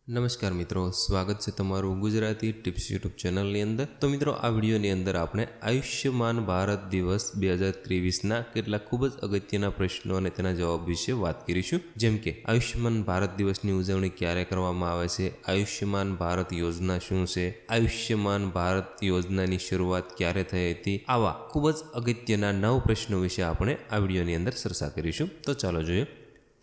નમસ્કાર મિત્રો, સ્વાગત છે તમારું ગુજરાતી ટિપ્સ યુટ્યુબ ચેનલની અંદર। તો મિત્રો, આ વિડીયોની અંદર આપણે આયુષ્યમાન ભારત દિવસ 2023ના કેટલાક ખૂબ જ અગત્યના પ્રશ્નો અને તેના જવાબ વિશે વાત કરીશું। જેમ કે આયુષ્યમાન ભારત દિવસની ઉજવણી ક્યારે કરવામાં આવે છે, આયુષ્યમાન ભારત યોજના શું છે, આયુષ્યમાન ભારત યોજનાની શરૂઆત ક્યારે થઈ હતી, આવા ખૂબ જ અગત્યના 9 પ્રશ્નો વિશે આપણે આ વિડીયોની અંદર ચર્ચા કરીશું। તો ચાલો જોઈએ।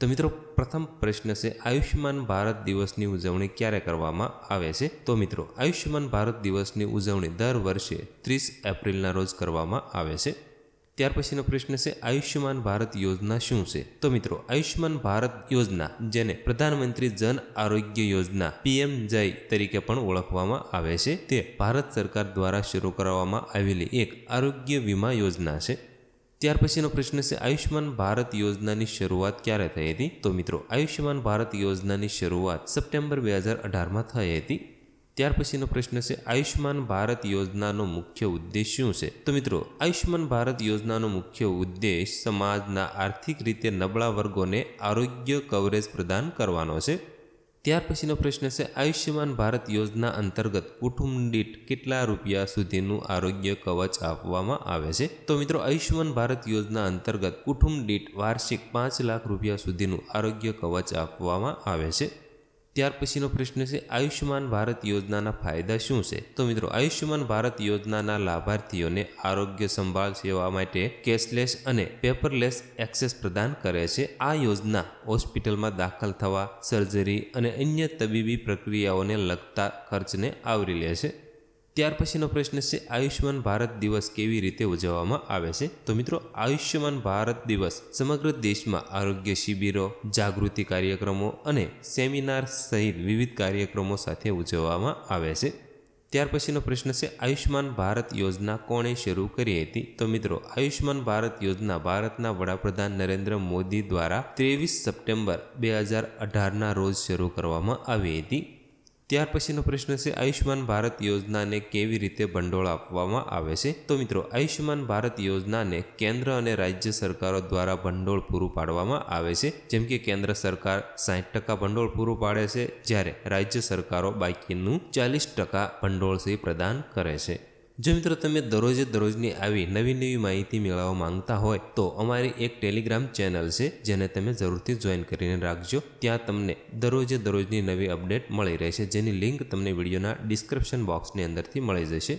તો મિત્રો, પ્રથમ પ્રશ્ન છે આયુષ્યમાન ભારત દિવસની ઉજવણી ક્યારે કરવામાં આવે છે। તો મિત્રો, આયુષ્યમાન ભારત દિવસની ઉજવણી દર વર્ષે 30 એપ્રિલના રોજ કરવામાં આવે છે। ત્યાર પછીનો પ્રશ્ન છે આયુષ્યમાન ભારત યોજના શું છે। તો મિત્રો, આયુષ્યમાન ભારત યોજના, જેને પ્રધાનમંત્રી જન આરોગ્ય યોજના PMJY તરીકે પણ ઓળખવામાં આવે છે, તે ભારત સરકાર દ્વારા શરૂ કરવામાં આવેલી એક આરોગ્ય વીમા યોજના છે। ત્યાર પછીનો પ્રશ્ન છે આયુષ્યમાન ભારત યોજનાની શરૂઆત ક્યારે થઈ હતી। તો મિત્રો, આયુષ્યમાન ભારત યોજનાની શરૂઆત સપ્ટેમ્બર 2018માં થઈ હતી। ત્યાર પછીનો પ્રશ્ન છે આયુષ્યમાન ભારત યોજનાનો મુખ્ય ઉદ્દેશ શું છે। તો મિત્રો, આયુષ્યમાન ભારત યોજનાનો મુખ્ય ઉદ્દેશ સમાજના આર્થિક રીતે નબળા વર્ગોને આરોગ્ય કવરેજ પ્રદાન કરવાનો છે। ત્યાર પછીનો પ્રશ્ન છે આયુષ્યમાન ભારત યોજના અંતર્ગત કુટુંબ દીઠ કેટલા રૂપિયા સુધીનું આરોગ્ય કવચ આપવામાં આવે છે। તો મિત્રો, આયુષ્યમાન ભારત યોજના અંતર્ગત કુટુંબ દીઠ વાર્ષિક 5 લાખ રૂપિયા સુધીનું આરોગ્ય કવચ આપવામાં આવે છે। ત્યાર પછીનો પ્રશ્ન છે આયુષ્યમાન ભારત યોજનાના ફાયદા શું છે। તો મિત્રો, આયુષ્યમાન ભારત યોજનાના લાભાર્થીઓને આરોગ્ય સંભાળ સેવા માટે કેશલેસ અને પેપરલેસ એક્સેસ પ્રદાન કરે છે। આ યોજના હોસ્પિટલમાં દાખલ થવા, સર્જરી અને અન્ય તબીબી પ્રક્રિયાઓને લગતા ખર્ચને આવરી લે છે। ત્યાર પછીનો પ્રશ્ન છે આયુષ્યમાન ભારત દિવસ કેવી રીતે ઉજવવામાં આવે છે। તો મિત્રો, આયુષ્યમાન ભારત દિવસ સમગ્ર દેશમાં આરોગ્ય શિબિરો, જાગૃતિ કાર્યક્રમો અને સેમિનાર સહિત વિવિધ કાર્યક્રમો સાથે ઉજવવામાં આવે છે। ત્યાર પછીનો પ્રશ્ન છે આયુષ્યમાન ભારત યોજના કોણે શરૂ કરી હતી। તો મિત્રો, આયુષ્યમાન ભારત યોજના ભારતના વડાપ્રધાન નરેન્દ્ર મોદી દ્વારા 23 સપ્ટેમ્બર 2018ના રોજ શરૂ કરવામાં આવી હતી। ત્યાર પછીનો પ્રશ્ન છે આયુષ્યમાન ભારત યોજનાને કેવી રીતે ભંડોળ આપવામાં આવે છે। તો મિત્રો, આયુષ્યમાન ભારત યોજનાને કેન્દ્ર અને રાજ્ય સરકારો દ્વારા ભંડોળ પૂરું પાડવામાં આવે છે। જેમ કે કેન્દ્ર સરકાર 60% ભંડોળ પૂરું પાડે છે, જ્યારે રાજ્ય સરકારો બાકીનું 40% ભંડોળ પ્રદાન કરે છે। જો મિત્રો, તમે દરરોજની આવી નવી માહિતી મેળવવા માંગતા હોય તો અમારી એક ટેલિગ્રામ ચેનલ છે, જેને તમે જરૂરથી જોઈન કરીને રાખજો। ત્યાં તમને દરરોજની નવી અપડેટ મળી રહેશે, જેની લિંક તમને વિડીયોના ડિસ્ક્રિપ્શન બોક્સની અંદરથી મળી જશે।